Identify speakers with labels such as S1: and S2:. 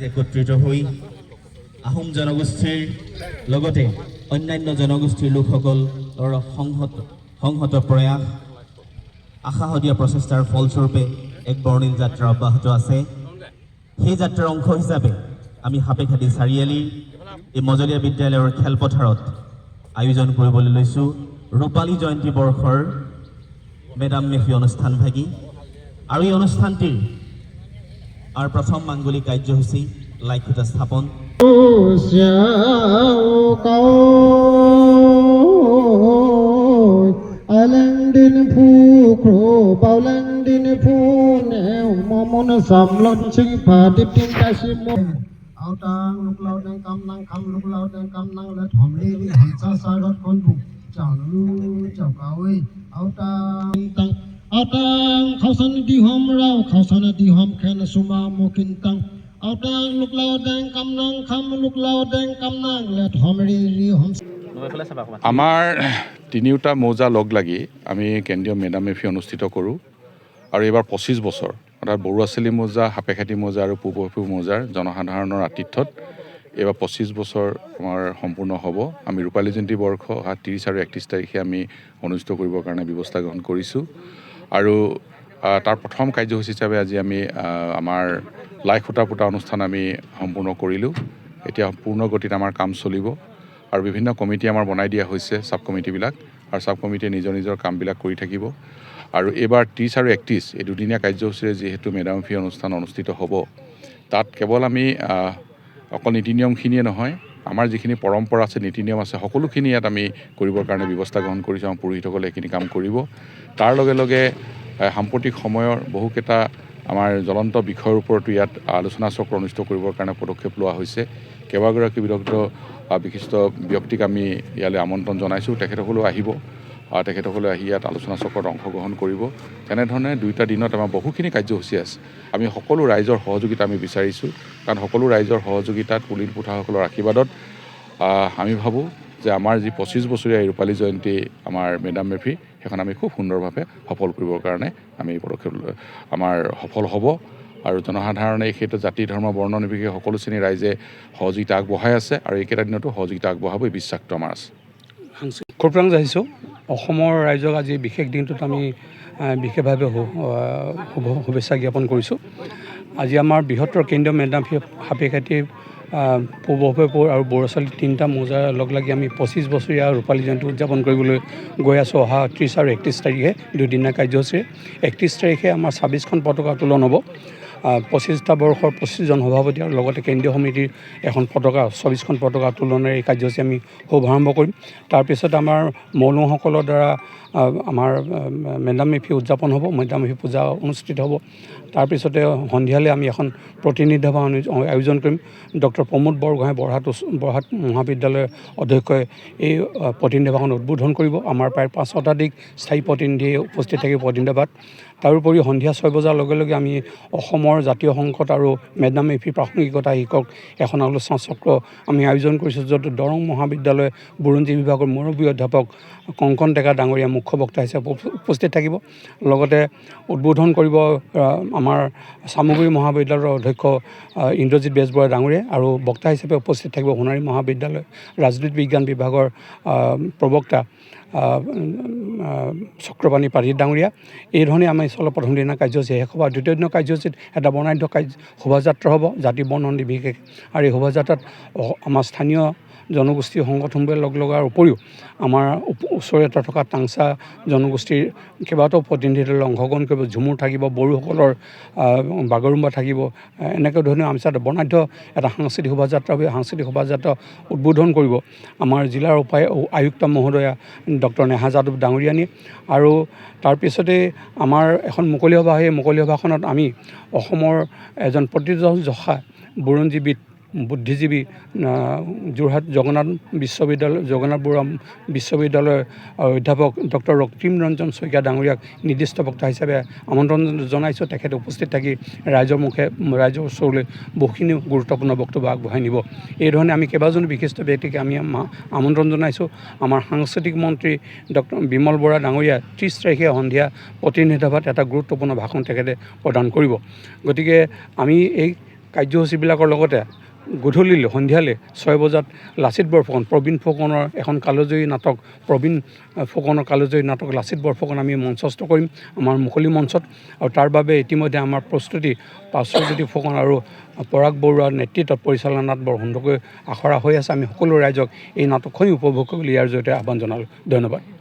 S1: একত্ৰিত হৈ আহোম জনগোষ্ঠীৰ লগতে অন্যান্য জনগোষ্ঠীৰ লোকসকলৰ সংহত প্ৰয়াস আশাহদীয় প্ৰচেষ্টাৰ ফলস্বৰূপে এক বৰ্ণিল যাত্ৰা অব্যাহত আছে। সেই যাত্ৰাৰ অংশ হিচাপে আমি সাপেখাতী চাৰিআলিৰ এই মজলীয়া বিদ্যালয়ৰ খেলপথাৰত আয়োজন কৰিবলৈ লৈছোঁ ৰূপালী জয়ন্তী বৰ্ষৰ মেডাম মেফি অনুষ্ঠানভাগী। আৰু এই অনুষ্ঠানটিৰ প্ৰথম মাংগলিক কাৰ্যসূচী লাইখুটা স্থাপন।
S2: Alangdin phu kro Paulangdin phu neo momon samlon sing phatip tin kasimo autang luklaw dang kam nang le thomle ri hansa sarot kon bu changlu chawkawi autang khausan di hom rao khausan di hom khen suma mokin tang autang luklaw dang kam nang le thomle ri hom
S3: আমাৰ তিনিওটা মৌজা লগ লাগি আমি কেন্দ্ৰীয় madam মেফি অনুষ্ঠিত কৰোঁ আৰু এইবাৰ 25 বছৰ অৰ্থাৎ বৰুৱাচেলি মৌজা সাপেখাতী মৌজা আৰু পূব মৌজাৰ জনসাধাৰণৰ আতিথ্যত এইবাৰ 25 বছৰ আমাৰ সম্পূৰ্ণ হ'ব। আমি ৰূপালী জয়ন্তী বৰ্ষ 30 আৰু 31 তাৰিখে আমি অনুষ্ঠিত কৰিবৰ কাৰণে ব্যৱস্থা গ্ৰহণ কৰিছোঁ। আৰু তাৰ প্ৰথম কাৰ্যসূচী হিচাপে আজি আমি আমাৰ লাই খুঁটা পুতা অনুষ্ঠান আমি সম্পূৰ্ণ কৰিলোঁ। এতিয়া পূৰ্ণ গতিত আমাৰ কাম চলিব আৰু বিভিন্ন কমিটি আমাৰ বনাই দিয়া হৈছে সাব কমিটিবিলাক, আৰু সাব কমিটিয়ে নিজৰ কামবিলাক কৰি থাকিব। আৰু এইবাৰ 30 আৰু 31 এই দুদিনীয়া কাৰ্যসূচীৰে যিহেতু মেডাম মেফি অনুষ্ঠান অনুষ্ঠিত হ'ব, তাত কেৱল আমি অকল নীতি নিয়মখিনিয়ে নহয়, আমাৰ যিখিনি পৰম্পৰা আছে নীতি নিয়ম আছে সকলোখিনি ইয়াত আমি কৰিবৰ কাৰণে ব্যৱস্থা গ্ৰহণ কৰিছোঁ। আমাৰ পুৰোহিতসকলে এইখিনি কাম কৰিব। তাৰ লগে লগে সাম্প্ৰতিক সময়ৰ বহুকেইটা আমাৰ জ্বলন্ত বিষয়ৰ ওপৰতো ইয়াত আলোচনা চক্ৰ অনুষ্ঠিত কৰিবৰ কাৰণে পদক্ষেপ লোৱা হৈছে। কেইবাগৰাকী বিশিষ্ট ব্যক্তিক আমি ইয়ালৈ আমন্ত্ৰণ জনাইছোঁ। তেখেতসকলেও আহিব, তেখেতসকলে আহি ইয়াত আলোচনা চক্ৰত অংশগ্ৰহণ কৰিব। তেনেধৰণে দুয়োটা দিনত আমাৰ বহুখিনি কাৰ্যসূচী আছে। আমি সকলো ৰাইজৰ সহযোগিতা আমি বিচাৰিছোঁ, কাৰণ সকলো ৰাইজৰ সহযোগিতাত পুলিন পুঠাসকলৰ আশীৰ্বাদত আমি ভাবোঁ যে আমাৰ যি 25 বছৰীয়া এই ৰূপালী জয়ন্তী আমাৰ মেডাম মেফি সেইখন আমি খুব সুন্দৰভাৱে সফল কৰিবৰ কাৰণে আমি পদক্ষেপ আমাৰ সফল হ'ব। আৰু জনসাধাৰণে এই ক্ষেত্ৰত জাতি ধৰ্ম বৰ্ণ নিৰ্বিশেষে সকলো শ্ৰেণীৰ ৰাইজে সহযোগিতা আগবঢ়াই আছে, আৰু এইকেইটা দিনতো সহযোগিতা আগবঢ়াব এই বিশ্বাসটো আমাৰ আছে।
S4: খৰপ্ৰাং যাইছোঁ অসমৰ ৰাইজক আজি বিশেষ দিনটোত আমি বিশেষভাৱে শুভেচ্ছা জ্ঞাপন কৰিছোঁ। আজি আমাৰ বৃহত্তৰ কেন্দ্ৰীয় মেডাম মেফি সাপেখাতী পূব আৰু বৰুৱাচেলি তিনিটা মৌজাৰ লগ লাগি আমি 25 বছৰীয়া ৰূপালী জয়ন্তী উদযাপন কৰিবলৈ গৈ আছোঁ। অহা 30 আৰু 31 তাৰিখে দুদিনীয়া কাৰ্যসূচীৰে 31 তাৰিখে আমাৰ 26খন পতাকা উত্তোলন হ'ব। 25টা বৰ্ষৰ 25জন সভাপতি আৰু লগতে কেন্দ্ৰীয় সমিতিৰ এখন পতাকা 24খন পতাকা উত্তোলনেৰে এই কাৰ্যসূচী আমি শুভাৰম্ভ কৰিম। তাৰপিছত আমাৰ মৌলৌসকলৰ দ্বাৰা আমাৰ মেডাম মেফি উদযাপন হ'ব, মেডাম মেফি পূজা অনুষ্ঠিত হ'ব। তাৰপিছতে সন্ধিয়ালৈ আমি এখন প্ৰতিনিধি সভা আয়োজন কৰিম। ডক্টৰ প্ৰমোদ বৰগোহাঁই বৰহাট মহাবিদ্যালয়ৰ অধ্যক্ষই এই প্ৰতিনিধি সভাখন উদ্বোধন কৰিব। আমাৰ প্ৰায় 5 শতাধিক স্থায়ী প্ৰতিনিধিয়ে উপস্থিত থাকিব প্ৰতিনিধি সভাত। তাৰোপৰি সন্ধিয়া 6 বজাৰ লগে লগে আমি অসমৰ জাতীয় সংকট আৰু মেডাম মেফি প্ৰাসংগিকতা শীৰ্ষক এখন আলোচনা চক্ৰ আমি আয়োজন কৰিছোঁ, য'ত দৰং মহাবিদ্যালয় বুৰঞ্জী বিভাগৰ মুৰব্বী অধ্যাপক কংকন ডেকা ডাঙৰীয়া মুখ্য বক্তা হিচাপে উপস্থিত থাকিব। লগতে উদ্বোধন কৰিব আমাৰ চামগুৰি মহাবিদ্যালয়ৰ অধ্যক্ষ ইন্দ্ৰজিৎ বেজবৰুৱা ডাঙৰীয়া, আৰু বক্তা হিচাপে উপস্থিত থাকিব সোণাৰী মহাবিদ্যালয় ৰাজনীতি বিজ্ঞান বিভাগৰ প্ৰবক্তা চক্ৰপাণী পাঠী ডাঙৰীয়া। এই ধৰণে আমি প্ৰথম দিনা কাৰ্যসূচী শেষ হ'ব। আৰু দ্বিতীয় দিনৰ কাৰ্যসূচীত এটা বৰ্ণাঢ্য শোভাযাত্ৰা হ'ব জাতি বৰ্ণ নিৰ্বিশেষে, আৰু এই শোভাযাত্ৰাত আমাৰ স্থানীয় জনগোষ্ঠীয় সংগঠনবোৰে লগ লগাৰ উপৰিও আমাৰ ওচৰতে থকা টাংচা জনগোষ্ঠীৰ কেইবাটাও প্ৰতিনিধি দলে অংশগ্ৰহণ কৰিব। ঝুমুৰ থাকিব, বড়োসকলৰ বাগৰুম্বা থাকিব। এনেকৈ ধৰণে আমি বৰ্ণাঢ্য এটা সাংস্কৃতিক শোভাযাত্ৰা হ'ব। সাংস্কৃতিক শোভাযাত্ৰা উদ্বোধন কৰিব আমাৰ জিলাৰ আয়ুক্ত মহোদয়া ডক্টৰ নেহা যাদৱ ডাঙৰীয়ানী। আৰু তাৰপিছতে আমাৰ এখন মুকলি সভা, সেই মুকলি সভাখনত আমি অসমৰ এজন প্ৰথিতযশা বুৰঞ্জীবিদ বুদ্ধিজীৱী যোৰহাট জগন্নাথ বৰুৱা বিশ্ববিদ্যালয়ৰ অধ্যাপক ডক্টৰ ৰক্তিম ৰঞ্জন শইকীয়া ডাঙৰীয়াক নিৰ্দিষ্ট বক্তা হিচাপে আমন্ত্ৰণ জনাইছোঁ। তেখেতে উপস্থিত থাকি ৰাইজৰ ওচৰলৈ বহুখিনি গুৰুত্বপূৰ্ণ বক্তব্য আগবঢ়াই নিব। এই ধৰণে আমি কেইবাজনো বিশিষ্ট ব্যক্তিক আমি আমন্ত্ৰণ জনাইছোঁ। আমাৰ সাংস্কৃতিক মন্ত্ৰী ডক্টৰ বিমল বৰা ডাঙৰীয়া 30 তাৰিখে সন্ধিয়া প্ৰতিনিধি সভাত এটা গুৰুত্বপূৰ্ণ ভাষণ তেখেতে প্ৰদান কৰিব। গতিকে আমি এই কাৰ্যসূচীবিলাকৰ লগতে গধূলিলৈ সন্ধিয়ালৈ 6 বজাত লাচিত বৰফুকন প্ৰবীণ ফুকনৰ এখন কালজয়ী নাটক প্ৰবীণ ফুকনৰ কালজয়ী নাটক লাচিত বৰফুকন আমি মঞ্চস্থ কৰিম আমাৰ মুকলি মঞ্চত আৰু তাৰ বাবে ইতিমধ্যে আমাৰ প্ৰস্তুতি পাৰ্শ্বজ্যোতি ফুকন আৰু পৰাগ বৰুৱাৰ নেতৃত্বত পৰিচালনাত বৰ সুন্দৰকৈ আখৰা হৈ আছে আমি সকলো ৰাইজক এই নাটকখনি উপভোগ কৰিবলৈ ইয়াৰ জৰিয়তে আহ্বান জনালোঁ ধন্যবাদ